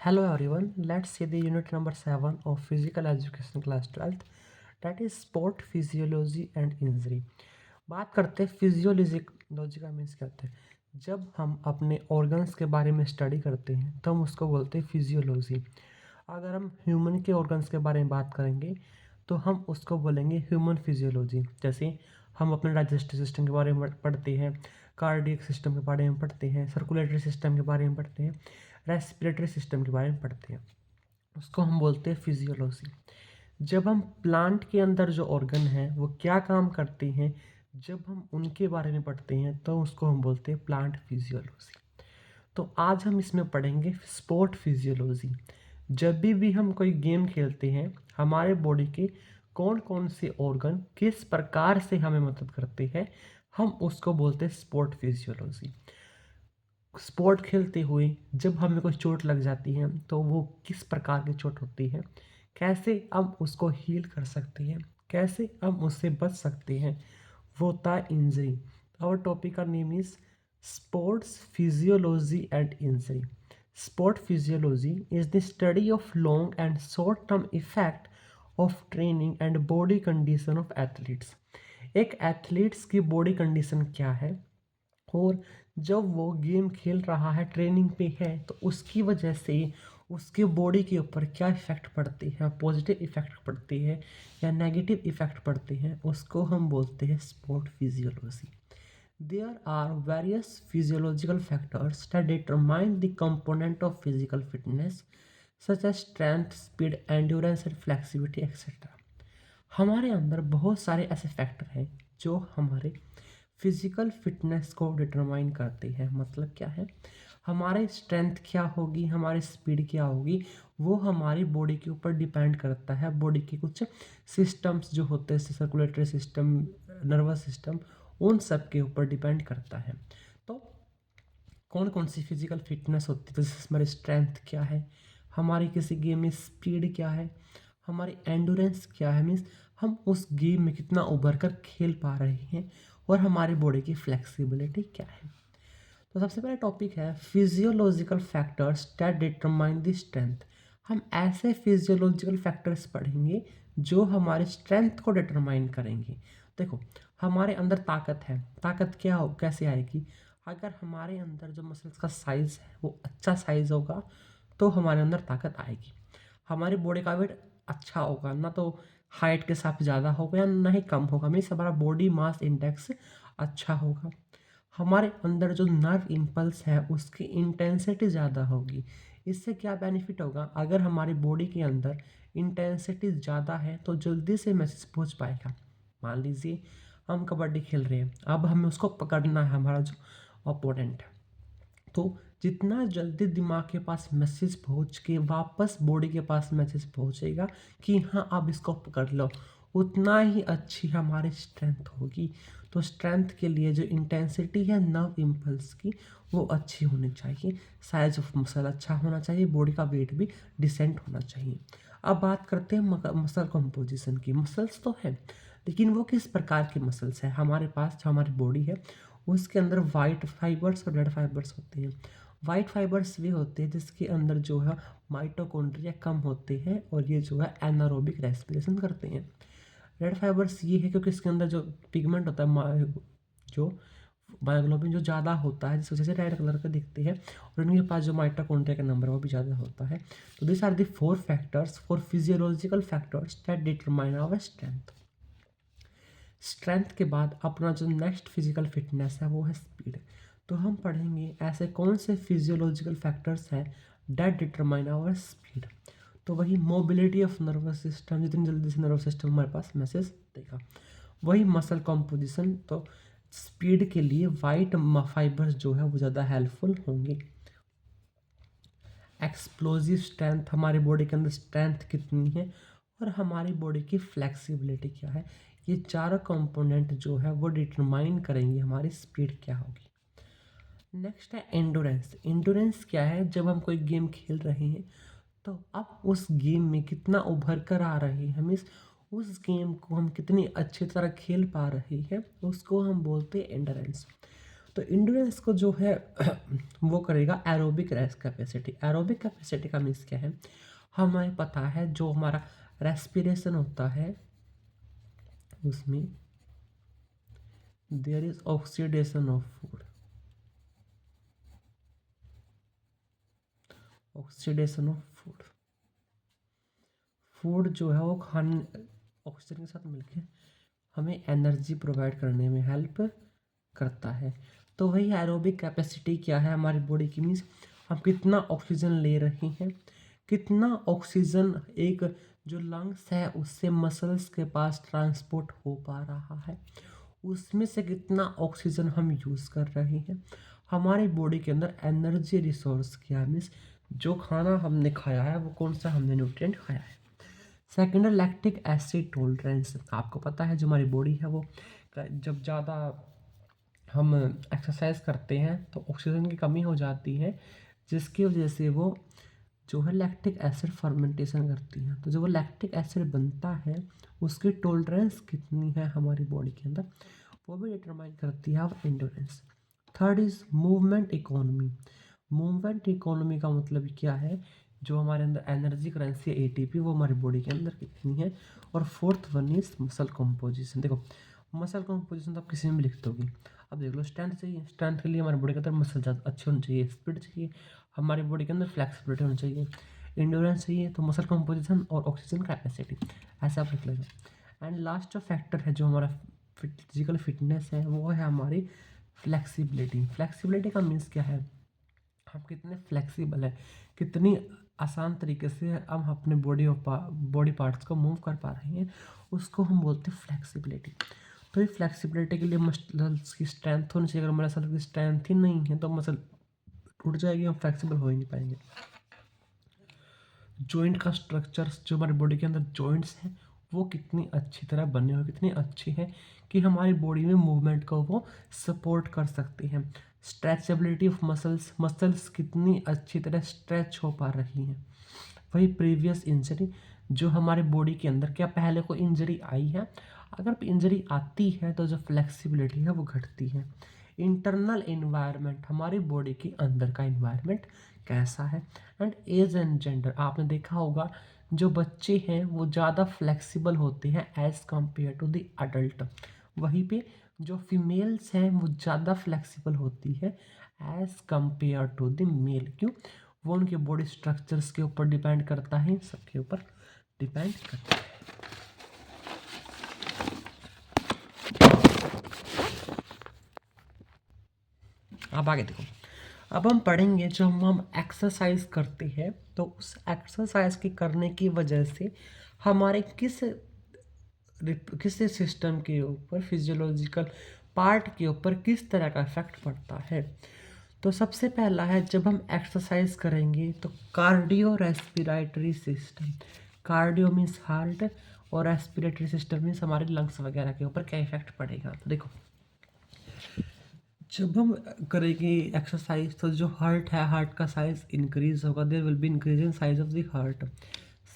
Hello everyone, let's see the unit number 7 of physical education class 12th, that is sport physiology and injury। बात करते हैं physiology का means क्या होता है। जब हम अपने ऑर्गन्स के बारे में स्टडी करते हैं तो हम उसको बोलते हैं फिजियोलॉजी। अगर हम ह्यूमन के ऑर्गन्स के बारे में बात करेंगे तो हम उसको बोलेंगे ह्यूमन फिजियोलॉजी। जैसे हम अपने डाइजेस्टिव सिस्टम के बारे में पढ़ते हैं, कार्डियक सिस्टम के बारे में पढ़ते हैं, सर्कुलेटरी सिस्टम के बारे में पढ़ते हैं, रेस्पिरेटरी सिस्टम के बारे में पढ़ते हैं, उसको हम बोलते हैं फिजियोलॉजी। जब हम प्लांट के अंदर जो ऑर्गन हैं वो क्या काम करते हैं, जब हम उनके बारे में पढ़ते हैं तो उसको हम बोलते हैं प्लांट फिजियोलॉजी। तो आज हम इसमें पढ़ेंगे स्पोर्ट फिजियोलॉजी। जब भी हम कोई गेम खेलते हैं, हमारे बॉडी के कौन कौन से ऑर्गन किस प्रकार से हमें मदद करते हैं, हम उसको बोलते हैं स्पोर्ट फिजियोलॉजी। स्पोर्ट खेलते हुए जब हमें कोई चोट लग जाती है तो वो किस प्रकार की चोट होती है, कैसे हम उसको हील कर सकते हैं, कैसे हम उससे बच सकते हैं, वो होता है इंजरी। आवर टॉपिक का name is sports physiology and injury. Sport physiology is the study of long and short term effect of training and body condition of athletes. एक एथलीट्स की बॉडी कंडीशन क्या है और जब वो गेम खेल रहा है, ट्रेनिंग पे है, तो उसकी वजह से उसके बॉडी के ऊपर क्या इफ़ेक्ट पड़ते हैं, पॉजिटिव इफ़ेक्ट पड़ते हैं या नेगेटिव इफ़ेक्ट पड़ते हैं, उसको हम बोलते हैं sport physiology. There are various physiological factors that determine the component of physical fitness such as strength, speed, endurance and flexibility etcetera. हमारे अंदर बहुत सारे ऐसे फैक्टर हैं जो हमारे फिजिकल फिटनेस को डिटरमाइन करते हैं। मतलब क्या है, हमारे स्ट्रेंथ क्या होगी, हमारी स्पीड क्या होगी, वो हमारी बॉडी के ऊपर डिपेंड करता है। बॉडी के कुछ सिस्टम्स जो होते हैं, सर्कुलेटरी सिस्टम, नर्वस सिस्टम, उन सब के ऊपर डिपेंड करता है। तो कौन कौन सी फिजिकल फिटनेस होती है, जैसे हमारी स्ट्रेंथ क्या है, हमारी किसी गेम में स्पीड क्या है, हमारी एंडोरेंस क्या है, मीन्स हम उस गेम में कितना उभर कर खेल पा रहे हैं, और हमारी बॉडी की फ्लेक्सिबिलिटी क्या है। तो सबसे पहला टॉपिक है physiological factors that determine the strength. हम ऐसे फिजियोलॉजिकल फैक्टर्स पढ़ेंगे जो हमारे स्ट्रेंथ को डिटरमाइन करेंगे। देखो, हमारे अंदर ताकत है, ताकत क्या हो, कैसे आएगी, अगर हमारे अंदर जो मसल्स का साइज़ है वो अच्छा साइज़ होगा तो हमारे अंदर ताकत आएगी। हमारी बॉडी का वेट अच्छा होगा, ना तो हाइट के हिसाब से ज़्यादा होगा या ना ही कम होगा, मीन्स हमारा बॉडी मास इंडेक्स अच्छा होगा। हमारे अंदर जो नर्व इम्पल्स है उसकी इंटेंसिटी ज़्यादा होगी। इससे क्या बेनिफिट होगा, अगर हमारी बॉडी के अंदर इंटेंसिटी ज़्यादा है तो जल्दी से मैसेज पहुंच पाएगा। मान लीजिए हम कबड्डी खेल रहे हैं, अब हमें उसको पकड़ना है, हमारा जो ओपोनेंट है, तो जितना जल्दी दिमाग के पास मैसेज पहुंच के वापस बॉडी के पास मैसेज पहुंचेगा कि हाँ अब इसको पकड़ लो, उतना ही अच्छी हमारी स्ट्रेंथ होगी। तो स्ट्रेंथ के लिए जो इंटेंसिटी है नर्व इम्पल्स की, वो अच्छी होनी चाहिए, साइज ऑफ मसल अच्छा होना चाहिए, बॉडी का वेट भी डिसेंट होना चाहिए। अब बात करते हैं मसल कंपोजिशन की। मसल्स तो है, लेकिन वो किस प्रकार की मसल्स है। हमारे पास जो हमारी बॉडी है उसके अंदर वाइट फाइबर्स और रेड फाइबर्स होते हैं। वाइट फाइबर्स भी होते हैं जिसके अंदर जो है माइटोकॉन्ड्रिया कम होते हैं और ये जो है एनारोबिक रेस्पिरेशन करते हैं। रेड फाइबर्स ये है क्योंकि इसके अंदर जो पिगमेंट होता है, जो मायोग्लोबिन जो ज़्यादा होता है, जिस वजह से रेड कलर का दिखते हैं, और इनके पास जो माइटोकॉन्ड्रिया का नंबर है वो भी ज़्यादा होता है। तो this are the four factors, four physiological factors that determine our strength. Strength के बाद अपना जो नेक्स्ट फिजिकल फिटनेस है वो है स्पीड। तो हम पढ़ेंगे ऐसे कौन से फिजियोलॉजिकल फैक्टर्स हैं डेट डिटरमाइन आवर स्पीड। तो वही मोबिलिटी ऑफ नर्वस सिस्टम, जितनी जल्दी से नर्वस सिस्टम हमारे पास मैसेज देगा। वही मसल कॉम्पोजिशन, तो स्पीड के लिए वाइट फाइबर्स जो है वो ज़्यादा हेल्पफुल होंगे। एक्सप्लोजिव स्ट्रेंथ, हमारी बॉडी के अंदर स्ट्रेंथ कितनी है और हमारी बॉडी की फ्लेक्सिबिलिटी क्या है, ये चारों कंपोनेंट जो है वो डिटरमाइन करेंगे हमारी स्पीड क्या होगी। नेक्स्ट है एंडोरेंस। एंडोरेंस क्या है, जब हम कोई गेम खेल रहे हैं तो अब उस गेम में कितना उभर कर आ रहे हैं, मीन्स उस गेम को हम कितनी अच्छी तरह खेल पा रहे हैं, उसको हम बोलते हैं एंडोरेंस। तो इंडोरेंस को जो है वो करेगा एरोबिक कैपेसिटी। एरोबिक कैपेसिटी का मीन्स क्या है, हमें पता है जो हमारा रेस्पिरेशन होता है उसमें there is oxidation of food. Oxidation of food, food जो है वो खाने ऑक्सीजन के साथ मिलके हमें एनर्जी प्रोवाइड करने में हेल्प करता है। तो वही एरोबिक कैपेसिटी क्या है हमारी बॉडी की, मीन्स हम कितना ऑक्सीजन ले रहे हैं, कितना ऑक्सीजन एक जो लंग्स है उससे मसल्स के पास ट्रांसपोर्ट हो पा रहा है, उसमें से कितना ऑक्सीजन हम यूज़ कर रहे हैं। हमारी बॉडी के अंदर एनर्जी रिसोर्स क्या है, मीन्स जो खाना हमने खाया है वो कौन सा हमने न्यूट्रिएंट खाया है। सेकेंड है लैक्टिक एसिड टॉलरेंस। आपको पता है जो हमारी बॉडी है वो जब ज़्यादा हम एक्सरसाइज करते हैं तो ऑक्सीजन की कमी हो जाती है, जिसकी वजह से वो जो है लैक्टिक एसिड फर्मेंटेशन करती है। तो जो वो लैक्टिक एसिड बनता है उसकी टॉलरेंस कितनी है हमारी बॉडी के अंदर, वो भी डिटरमाइन करती है अब endurance. Third is movement economy. Movement economy का मतलब क्या है, जो हमारे अंदर एनर्जी करेंसी है एटीपी वो हमारी बॉडी के अंदर कितनी है। और fourth one is muscle composition. देखो मसल कॉम्पोजिशन तो आप किसी में भी लिख दोगे। अब देख लो स्ट्रेंथ चाहिए, स्ट्रेंथ के लिए हमारी बॉडी के अंदर मसल ज़्यादा अच्छे होने चाहिए, स्पीड चाहिए हमारी बॉडी के अंदर, फ्लेक्सिबिलिटी होनी चाहिए, इंडोरेंस चाहिए, तो मसल कॉम्पोजिशन और ऑक्सीजन कैपेसिटी ऐसे आप लिख लेना। एंड लास्ट जो फैक्टर है जो हमारा फिजिकल फिटनेस है वो है हमारी फ्लेक्सिबिलिटी। फ्लेक्सिबिलिटी का मीन्स क्या है, हम कितने फ्लेक्सिबल हैं, कितनी आसान तरीके से हम अपने बॉडी पार्ट्स को मूव कर पा रहे हैं, उसको हम बोलते हैं फ्लेक्सिबिलिटी। तो ये फ्लेक्सिबिलिटी के लिए मसल्स की स्ट्रेंथ होनी चाहिए। अगर मसल की स्ट्रेंथ ही नहीं है तो मसल टूट जाएगी, हम फ्लेक्सिबल हो ही नहीं पाएंगे। जॉइंट का स्ट्रक्चर्स, जो हमारी बॉडी के अंदर जॉइंट्स हैं वो कितनी अच्छी तरह बने हुए, कितनी अच्छी है कि हमारी बॉडी में मूवमेंट को वो सपोर्ट कर सकती हैं। स्ट्रेचेबिलिटी ऑफ मसल्स, मसल्स कितनी अच्छी तरह स्ट्रेच हो पा रही हैं। वही प्रीवियस इंजरी, जो हमारे बॉडी के अंदर क्या पहले कोई इंजरी आई है, अगर इंजरी आती है तो जो फ्लेक्सिबिलिटी है वो घटती है। इंटरनल इन्वायरमेंट, हमारी बॉडी के अंदर का इन्वायरमेंट कैसा है। एंड एज एंड जेंडर, आपने देखा होगा जो बच्चे हैं वो ज़्यादा फ्लेक्सिबल होते हैं as compare to the adult, वहीं पे जो फीमेल्स हैं वो ज़्यादा फ्लेक्सिबल होती है as compare to the male. क्यों, वो उनके बॉडी स्ट्रक्चर्स के ऊपर डिपेंड करता है, सबके ऊपर डिपेंड करता है। अब आगे देखो, अब हम पढ़ेंगे जब हम एक्सरसाइज करते हैं तो उस एक्सरसाइज के करने की वजह से हमारे किस सिस्टम के ऊपर, फिजियोलॉजिकल पार्ट के ऊपर किस तरह का इफेक्ट पड़ता है। तो सबसे पहला है, जब हम एक्सरसाइज करेंगे तो cardio respiratory system, cardio means heart और रेस्पिरेटरी सिस्टम मीन्स हमारे लंग्स वगैरह के ऊपर क्या इफेक्ट पड़ेगा। तो देखो जब हम करेंगे एक्सरसाइज तो जो हार्ट है, हार्ट का साइज इंक्रीज होगा, there will be increase in size of the heart.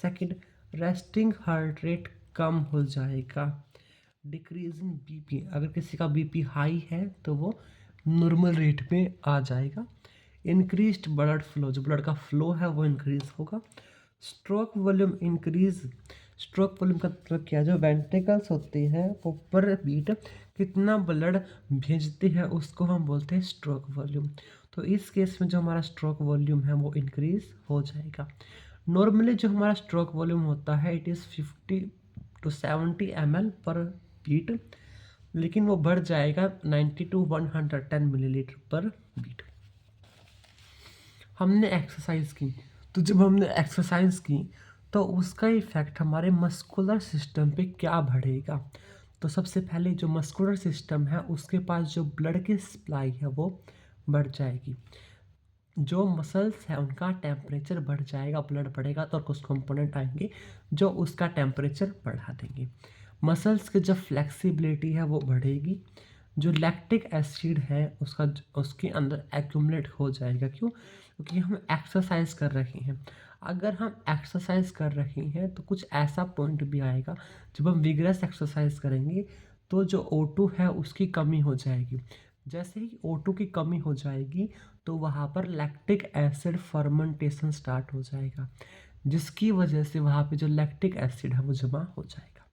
Second, resting heart rate कम हो जाएगा। डिक्रीज इन बीपी, अगर किसी का बीपी हाई है तो वो नॉर्मल रेट में आ जाएगा। इंक्रीज्ड ब्लड फ्लो, जो ब्लड का फ्लो है वो इंक्रीज होगा। Stroke volume increase, stroke volume का मतलब क्या है, जो वेंट्रिकल्स होते हैं वो पर बीट कितना ब्लड भेजते हैं उसको हम बोलते हैं स्ट्रोक वॉल्यूम। तो इस केस में जो हमारा स्ट्रोक वॉल्यूम है वो इंक्रीज हो जाएगा। नॉर्मली जो हमारा स्ट्रोक वॉल्यूम होता है इट इज़ 50 to 70 ml पर बीट, लेकिन वो बढ़ जाएगा 90 to 110 मिलीलीटर पर बीट। हमने एक्सरसाइज की, तो जब हमने एक्सरसाइज की तो उसका इफेक्ट हमारे मस्कुलर सिस्टम पे क्या बढ़ेगा। तो सबसे पहले जो मस्कुलर सिस्टम है उसके पास जो ब्लड की सप्लाई है वो बढ़ जाएगी। जो मसल्स है उनका टेम्परेचर बढ़ जाएगा, ब्लड बढ़ेगा तो कुछ कंपोनेंट आएंगे जो उसका टेम्परेचर बढ़ा देंगे। मसल्स की जो फ्लेक्सिबिलिटी है वो बढ़ेगी। जो लैक्टिक एसिड है उसके अंदर एक्यूमुलेट हो जाएगा। क्यों, क्योंकि हम एक्सरसाइज कर रहे हैं। अगर हम एक्सरसाइज कर रहे हैं तो कुछ ऐसा पॉइंट भी आएगा जब हम विगरस एक्सरसाइज करेंगे तो जो O2 है उसकी कमी हो जाएगी। जैसे ही O2 की कमी हो जाएगी तो वहाँ पर लैक्टिक एसिड फर्मेंटेशन स्टार्ट हो जाएगा, जिसकी वजह से वहाँ पे जो लैक्टिक एसिड है वो जमा हो जाएगा।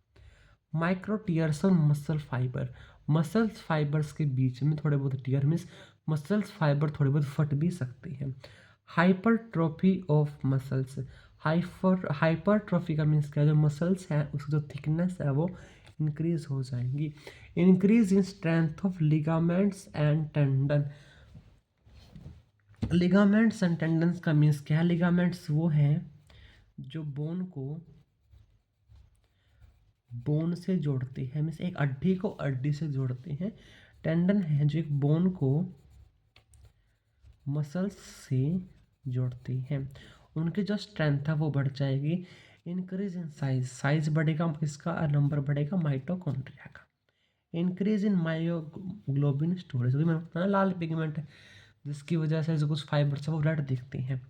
माइक्रो टीयर्स और मसल फाइबर, मसल्स फाइबर्स के बीच में थोड़े बहुत टीयर मीन्स मसल्स फाइबर थोड़े बहुत फट भी सकते हैं। हाइपरट्रोफी ऑफ मसल्स, हाइपरट्रोफी का मीन्स क्या, जो मसल्स हैं उसकी जो थिकनेस है वो इंक्रीज हो जाएंगी। Increase in strength of ligaments and tendon, ligaments and tendons का मीन्स क्या है, लिगामेंट्स वो हैं जो बोन से जोड़ते हैं, मीन्स एक हड्डी को हड्डी से जोड़ते हैं। टेंडन है जो एक बोन को मसल्स से जोड़ते हैं, उनकी जो स्ट्रेंथ है वो बढ़ जाएगी। इंक्रीज इन साइज, साइज बढ़ेगा किसका, नंबर बढ़ेगा माइटोकॉन्ड्रिया का। इंक्रीज इन मायोग्लोबिन स्टोरेज, मैंने बताया लाल पिगमेंट है जिसकी वजह से जो कुछ फाइबर्स है वो रेड दिखते हैं।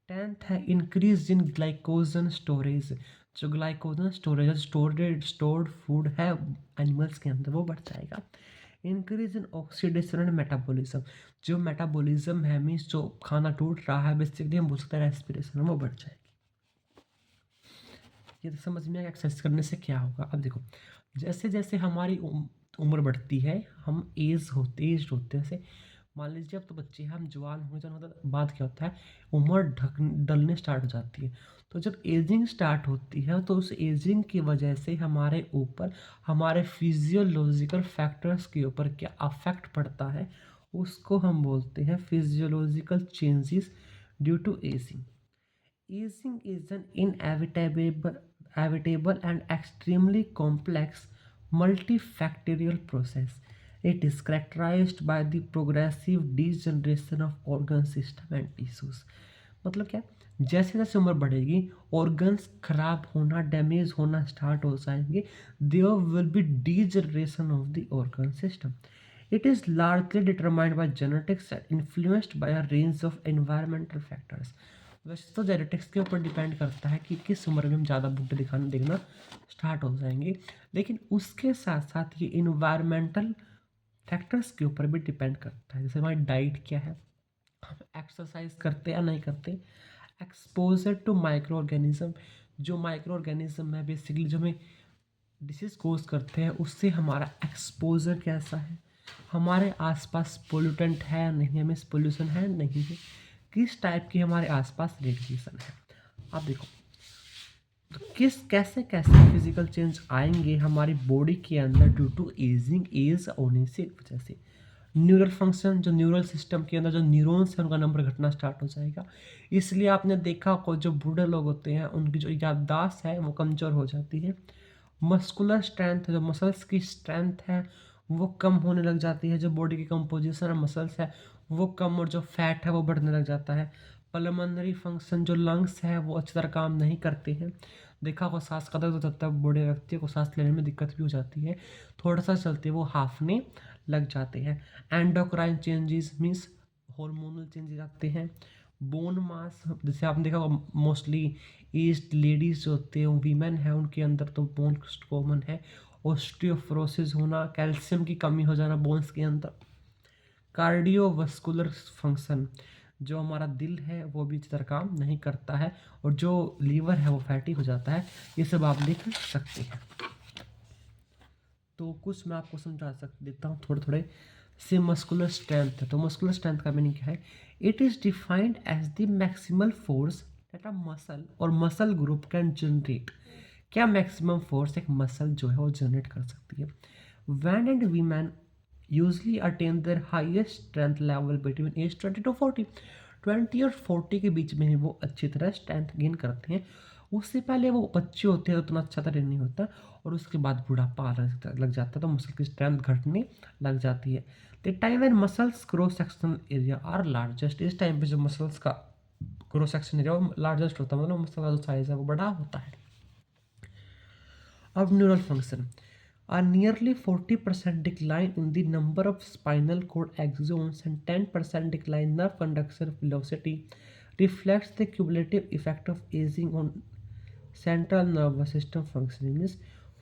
10th है इंक्रीज इन ग्लाइकोजन स्टोरेज, जो ग्लाइकोजन स्टोरेज स्टोर्ड फूड है एनिमल्स के अंदर वो बढ़ जाएगा। Increase in oxidation and metabolism, जो मेटाबॉलिज्म है मीन्स जो खाना टूट रहा है बेसिकली हम बोल सकते हैं रेस्पिरेशन, वो बढ़ जाएगी। ये तो समझ में आया एक्सरसाइज करने से क्या होगा। अब देखो, जैसे जैसे हमारी उम्र बढ़ती है, हम एज होते हैं, जैसे मान लीजिए अब तो बच्चे हैं, हम जवान हो जाने के बाद क्या होता है, उम्र डलने स्टार्ट हो जाती है। तो जब एजिंग स्टार्ट होती है तो उस एजिंग की वजह से हमारे ऊपर हमारे फिजियोलॉजिकल फैक्टर्स के ऊपर क्या अफेक्ट पड़ता है, उसको हम बोलते हैं physiological changes due to ageing. Aging is an inevitable and extremely complex multifactorial process. It is characterized by the progressive degeneration of organ system and tissues. मतलब क्या, जैसे जैसे उम्र बढ़ेगी ऑर्गन्स खराब होना, डैमेज होना स्टार्ट हो जाएंगे, there will be degeneration of the organ system. It is largely determined by genetics and influenced by a range of environmental factors. वैसे तो जेनेटिक्स के ऊपर डिपेंड करता है कि किस उम्र में हम ज़्यादा बुढ़े देखना स्टार्ट हो जाएंगे, लेकिन उसके साथ साथ ये इन्वायरमेंटल फैक्टर्स के ऊपर भी डिपेंड करता है। जैसे हमारी डाइट क्या है, हम एक्सरसाइज करते या नहीं करते, एक्सपोजर टू माइक्रो ऑर्गेनिज्म, जो माइक्रो ऑर्गेनिज्म है बेसिकली जो हमें डिसीज कोज करते हैं, उससे हमारा एक्सपोजर कैसा है, हमारे आसपास पोल्यूटेंट है या नहीं, हमें पोल्यूशन है नहीं है, किस टाइप की हमारे आसपास रेडिएशन है। अब देखो तो किस कैसे कैसे फिजिकल चेंज आएंगे हमारी बॉडी के अंदर ड्यू टू एजिंग, एज होने से वजह से न्यूरल फंक्शन, जो न्यूरल सिस्टम के अंदर जो न्यूरॉन्स हैं उनका नंबर घटना स्टार्ट हो जाएगा। इसलिए आपने देखा को जो बूढ़े लोग होते हैं उनकी जो याददाश्त है वो कमज़ोर हो जाती है। मस्कुलर स्ट्रेंथ, जो मसल्स की स्ट्रेंथ है वो कम होने लग जाती है, जो बॉडी की कंपोजिशन है मसल्स है वो कम, और जो फैट है वो बढ़ने लग जाता है। पल्मोनरी फंक्शन, जो लंग्स है वो अच्छी तरह काम नहीं करते हैं। देखा को सांस का दर्द होता है, बूढ़े व्यक्ति को सांस लेने में दिक्कत भी हो जाती है, थोड़ा सा चलते वो हाफने लग जाते हैं। Endocrine changes means hormonal changes आते हैं। बोन मास, जैसे आपने देखा मोस्टली एज्ड लेडीज जो होते हैं वीमेन है उनके अंदर तो बोन कॉमन है। ऑस्टियोफ्रोसिस होना, कैल्शियम की कमी हो जाना बोन्स के अंदर। कार्डियोवास्कुलर फंक्शन, जो हमारा दिल है वो भी इस तरह काम नहीं करता है, और जो लीवर है वो फैटी हो जाता है। ये सब आप देख सकते हैं। तो कुछ मैं आपको समझा देता हूँ थोड़े थोड़े से। मस्कुलर स्ट्रेंथ है, तो मस्कुलर स्ट्रेंथ का मीनिंग क्या है, it is defined as the maximal force that a muscle or muscle group can generate. क्या मैक्सिमम फोर्स एक मसल जो है वो जनरेट कर सकती है। Men and women usually attain their highest strength level between age 20 to 40। 20 और 40 के बीच में ही वो अच्छी तरह स्ट्रेंथ गेन करते हैं। उससे पहले वो बच्चे होते हैं तो उतना अच्छा तरह नहीं होता, और उसके बाद बुढ़ापा लग जाता है तो मसल की स्ट्रेंथ घटने लग जाती है। The time when muscles cross sectional area are largest, इस टाइम पे जो मसल्स का क्रॉस सेक्शन एरिया वो लार्जेस्ट होता है, मतलब मसल का जो साइज है वो बड़ा होता है। अब neural function, a nearly 40% decline in the number of spinal cord axons and 10% decline in nerve conduction velocity reflects the cumulative effect of aging on central nervous system functioning। Means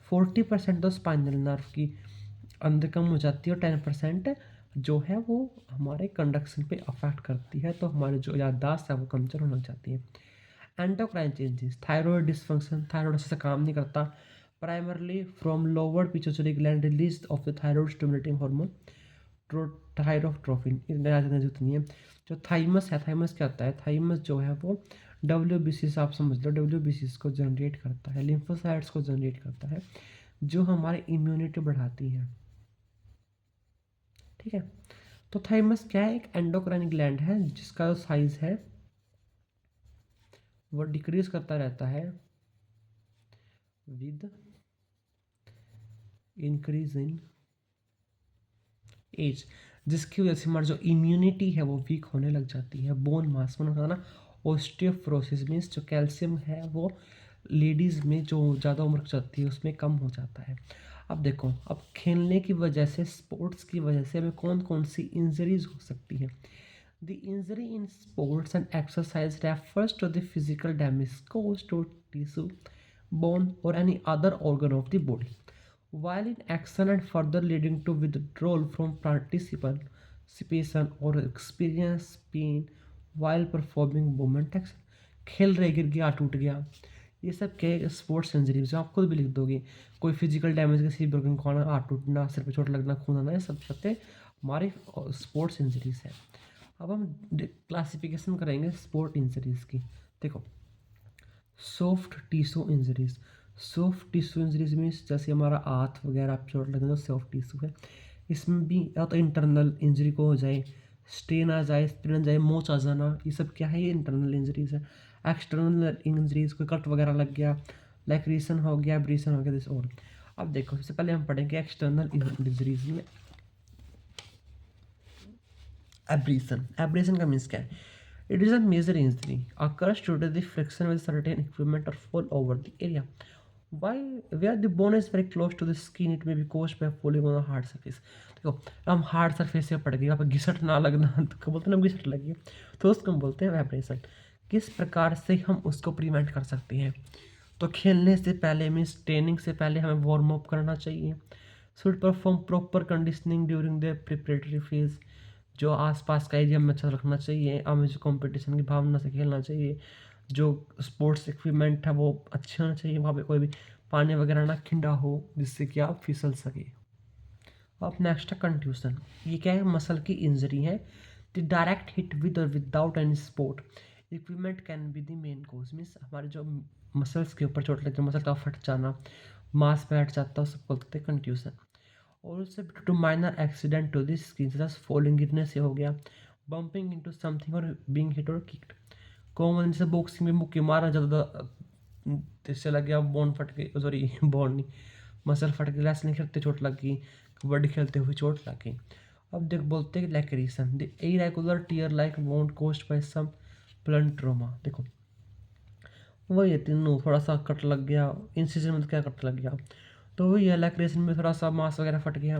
40% तो spinal nerve की अंदर कम हो जाती है और 10% जो है वो हमारे कंडक्शन पे अफेक्ट करती है, तो हमारी जो याददाश्त है वो कमज़ोर होने लग जाती है। Endocrine changes, thyroid dysfunction, thyroid अच्छे से काम नहीं करता, primarily from lower pituitary gland release of the thyroid stimulating hormone thyrotropin, जरूरत नहीं है। जो थाइमस है, थाइमस क्या होता है, थाइमस जो है वो WBC आप समझ लो, WBC को जनरेट करता है, लिम्फोसाइट्स को जनरेट करता है, जो हमारी इम्यूनिटी बढ़ाती है। ठीक है, तो थाइमस क्या है, एक एंडोक्राइन ग्लैंड है जिसका जो साइज है वो डिक्रीज करता रहता है विद इंक्रीज इन एज, जिसकी वजह से हमारी जो इम्यूनिटी है वो वीक होने लग जाती है। बोन मास में होता है ना, ऑस्टियोफ्रोसिस मीन्स जो कैल्शियम है वो लेडीज़ में जो ज़्यादा उम्र की जाती है उसमें कम हो जाता है। अब देखो, अब खेलने की वजह से, स्पोर्ट्स की वजह से हमें कौन कौन सी इंजरीज हो सकती है। The injury in sports and exercise refers to the physical damage caused to tissue, bone or any other organ of the body while in action and further leading to withdrawal from participation or experience pain while performing movement action। खेल रहे गिर गया, टूट गया, ये सब क्या sports injuries जो आप खुद भी लिख दोगे। कोई फिजिकल डैमेज, किसी ब्रोकन कॉर्नर, हाथ टूटना, सिर पे चोट लगना, खून आना, ये सब छते हमारे स्पोर्ट्स इंजरीज है। अब हम क्लासिफिकेशन करेंगे स्पोर्ट इंजरीज की। देखो, soft tissue injuries, soft tissue injuries means जैसे हमारा हाथ वगैरह आप चोट लगे तो सॉफ्ट टिश्यू है। इसमें भी या तो इंटरनल इंजरी को हो जाए, स्टेन आ जाए, स्प्लिन आ जाए, मोच आ जाना, ये सब क्या है, ये इंटरनल इंजरीज है। एक्सटर्नल इंजरीज, कोई कट वगैरह लग गया, लैक्रेशन हो गया, एब्रेशन हो गया, दिस और। अब देखो, सबसे पहले हम पढ़ेंगे एक्सटर्नल इंजरीज में एब्रेशन। एब्रेशन का मीन्स क्या है, it is a major injury occurs due to the friction with certain equipment or fall over the area while where the bone is very close to the skin it may be caused by falling on a hard surface। देखो, हम hard surface से पड़ गए, यहाँ पर घिसट ना लगना तो क्या बोलते हैं, हम घिसट लगी तो उसको हम बोलते हैं एब्रेशन। किस प्रकार से हम उसको प्रिवेंट कर सकते हैं, तो खेलने से पहले मीन्स ट्रेनिंग से पहले हमें वार्म अप करना चाहिए। Should perform proper conditioning during the preparatory phase, जो आसपास का एरिया में अच्छा रखना चाहिए, हमें जो कंपटीशन की भावना से खेलना चाहिए, जो स्पोर्ट्स इक्विपमेंट है वो अच्छे होना चाहिए, वहाँ पे कोई भी पानी वगैरह ना खिंडा हो जिससे कि आप फिसल सके। अब नेक्स्ट है कंट्यूशन। ये क्या है, मसल की इंजरी है। The direct hit with or without any support equipment can be the main cause, means हमारे जो मसल्स के ऊपर चोट लगती है, मसल का फट जाना, मांस पे हट जाता है, उसको बोलते हैं contusion. Also to minor accident to this skin, जैसे फॉलिंग, गिरने से हो गया, बम्पिंग इनटू समथिंग और बीइंग हिट और किक्ड। कॉमन जैसे बॉक्सिंग में मुक्के मारना, ज़्यादा इससे लग गया, बोन फट गई, सॉरी बोन नहीं, मसल फट गई, रेसलिंग खेलते चोट लग गई, कबड्डी खेलते हुए चोट लग गई। अब देख बोलते हैं laceration, the irregular tear like wound caused by some blunt trauma. देखो, वही है तीनों, थोड़ा सा कट लग गया, इंसिजन में तो क्या कट लग गया, तो वही है लैक्रेशन में थोड़ा सा मांस वगैरह फट गया।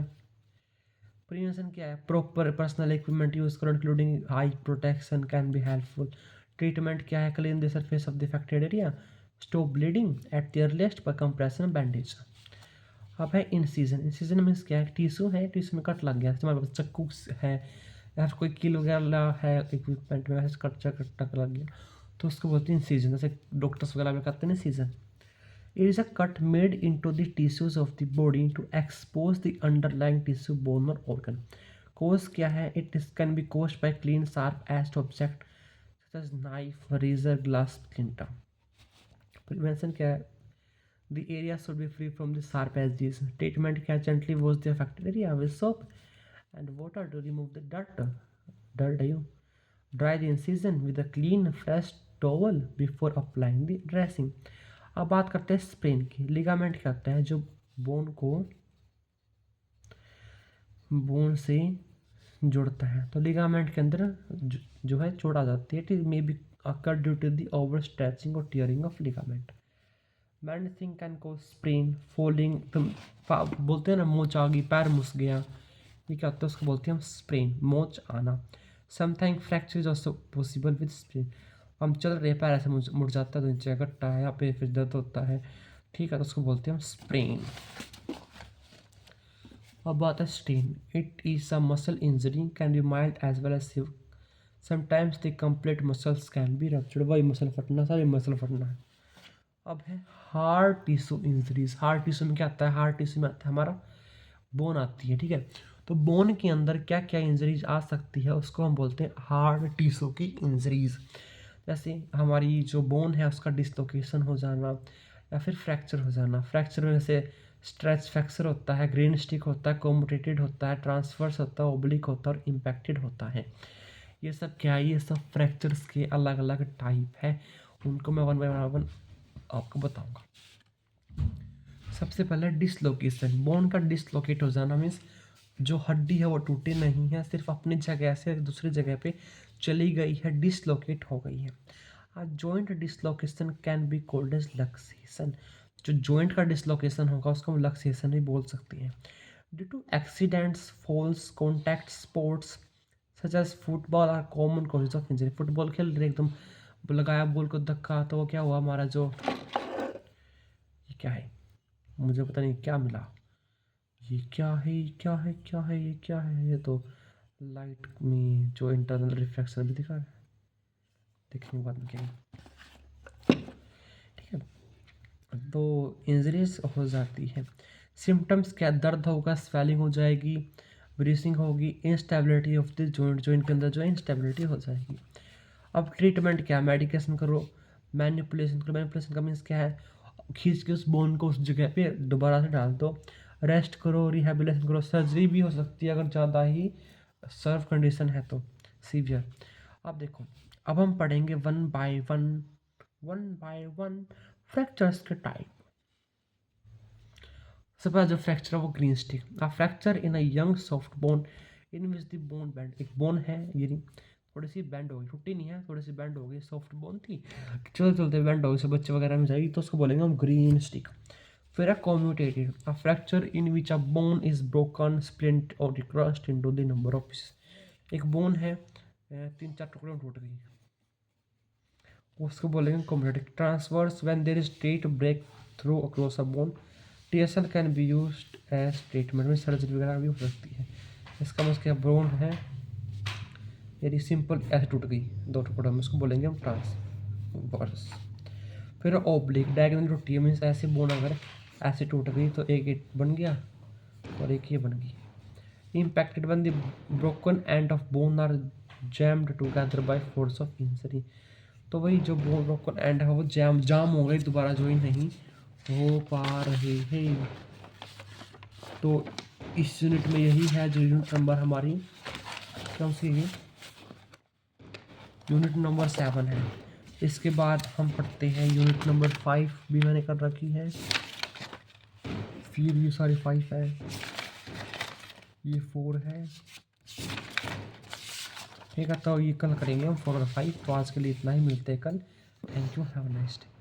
प्रिवेंशन क्या है, प्रॉपर पर्सनल इक्विपमेंट यूज करो including eye protection can be helpful. Treatment क्या है, clean the surface of the affected area, stop bleeding at the earliest by compression bandage. अब है इंसिजन। इंसिजन मीन्स क्या है, टिश्यू है, टिश्यू में cut लग गया, जैसे हमारे पास चाकू है या फिर कोई कील वगैरह है इक्विपमेंट में, वैसे कट कट लग गया तो उसको बोलते हैं इंसिजन, जैसे डॉक्टर्स वगैरह में करते हैं incision. It is a cut made into the tissues of the body to expose the underlying tissue, bone or organ। Cause क्या है, it is can be caused by clean sharp edged object such as knife, razor, glass, splinter। Prevention क्या है, the area should be free from the sharp edges। Treatment क्या है, gently wash the affected area with soap and water to remove the dirt। Dry the incision with a clean fresh towel before applying the dressing। अब बात करते हैं sprain की। Ligament क्या होता है, जो बोन को बोन से जोड़ता है, तो लिगामेंट के अंदर जो है चोट आ जाती है। It may be occur due to the over stretching और tearing of ligament. Many thing can cause sprain, folding, बोलते हैं ना मोच आ गई, पैर मुस गया, ये क्या होता है, उसको बोलते हैं हम स्प्रेन, मोच आना। Something fracture is also possible with sprain. हम चल रहे पैर ऐसे मुड़ जाता है तो नीचे गट्टा है, यहाँ पे फिर दर्द होता है, ठीक है, तो उसको बोलते हैं हम स्प्रेन। अब बात है strain. It is a muscle injury, can be mild as well as severe. Sometimes the complete muscles can be ruptured. वही मसल फटना, सारी मसल फटना है। अब है hard tissue injuries. Hard tissue में क्या आता है? हार्ट टिश्यू में आता है हमारा बोन आती है, ठीक है। तो बोन के अंदर क्या क्या इंजरीज आ सकती है उसको हम बोलते हैं हार्ट टिश्यू की इंजरीज। जैसे हमारी जो बोन है उसका डिसलोकेशन हो जाना या फिर फ्रैक्चर हो जाना। फ्रैक्चर में जैसे स्ट्रेच फ्रैक्चर होता है, ग्रेन स्टिक होता है, कॉम्यूटेटेड होता है, ट्रांसफर्स होता है, ओब्लिक होता है और इम्पैक्टेड होता है। ये सब क्या है? ये सब फ्रैक्चर्स के अलग अलग टाइप है, उनको मैं वन बाय वन आपको बताऊंगा। सबसे पहले डिसलोकेशन। बोन का डिसलोकेट हो जाना मीन्स जो हड्डी है वो टूटी नहीं है, सिर्फ अपनी जगह से दूसरी जगह पे चली गई है, डिसलोकेट हो गई है। Joint dislocation can be called as luxation. जो जॉइंट का डिसलोकेशन होगा उसको हम लक्सेशन भी बोल सकते हैं। Due to accidents, falls, contact sports such as football are common causes of injury. Football खेल रहे एकदम लगाया बॉल को धक्का, तो वो क्या हुआ हमारा जो, ये क्या है मुझे पता नहीं क्या मिला, ये क्या है, ये क्या है, क्या है, ये क्या है? ये तो लाइट में जो इंटरनल रिफ्लेक्शन भी दिखा रहा है, देखने के बाद में क्या है, ठीक है। तो इंजरीज हो जाती है। सिम्टम्स क्या? दर्द होगा, स्वेलिंग हो जाएगी, ब्रीसिंग होगी, instability of the joint, joint के अंदर जो इंस्टेबिलिटी हो जाएगी। अब ट्रीटमेंट क्या? मेडिकेशन करो, मैनिपुलेशन करो। मैनिपुलेशन का मीन्स क्या है? खींच के उस बोन को उस जगह पे दोबारा से डाल दो। रेस्ट करो, रिहेबिलिटेशन करो। सर्जरी भी हो सकती है अगर ज़्यादा ही सर्व कंडीशन है तो, सीवियर। अब देखो, अब हम पढ़ेंगे वन बाय वन फ्रैक्चर्स के टाइप। सबसे पहला जो फ्रैक्चर है वो green stick. A fracture in a young soft bone in which the bone band. एक बोन है ये नहीं, थोड़ी सी बैंड हो गई, टूटी नहीं है, थोड़ी सी बैंड हो गई, सॉफ्ट बोन थी, चलते चलते बैंड हो गई, सब बच्चे वगैरह में जाएगी तो उसको बोलेंगे हम ग्रीन स्टिक। फिर है comminuted. A fracture in which a bone is broken, splint और crushed into the number of pieces. एक बोन है 3-4 टुकड़े में टूट गई, उसको बोलेंगे comminuted. Transverse when there is straight break through across a bone. TSL can be used as treatment में सर्जरी वगैरह भी हो सकती है। इसका मतलब क्या? बोन है यदि सिंपल ऐसे टूट गई 2 टुकड़ों में, उसको बोलेंगे हम ट्रांसवर्स। फिर ओब्लिक, डायगोनल टूटी है मीन्स ऐसे बोन अगर ऐसे टूट गई तो एक बन गया और एक ये बन गई। Impacted when the broken end of bone are jammed together by force of injury. तो वही जो बोन ब्रोकन एंड है वो जाम हो गई, दोबारा ज्वाइन नहीं हो पा रहे हैं। तो इस यूनिट में यही है जो यूनिट नंबर हमारी कौन सी है? यूनिट नंबर 7 है। इसके बाद हम पढ़ते हैं यूनिट नंबर 5 भी मैंने कर रखी है, फिर ये सारी 5 है, ये 4 है, ठीक है। तो ये कल करेंगे हम 4 और 5। तो आज के लिए इतना ही, मिलते हैं कल। Thank you, have a nice day.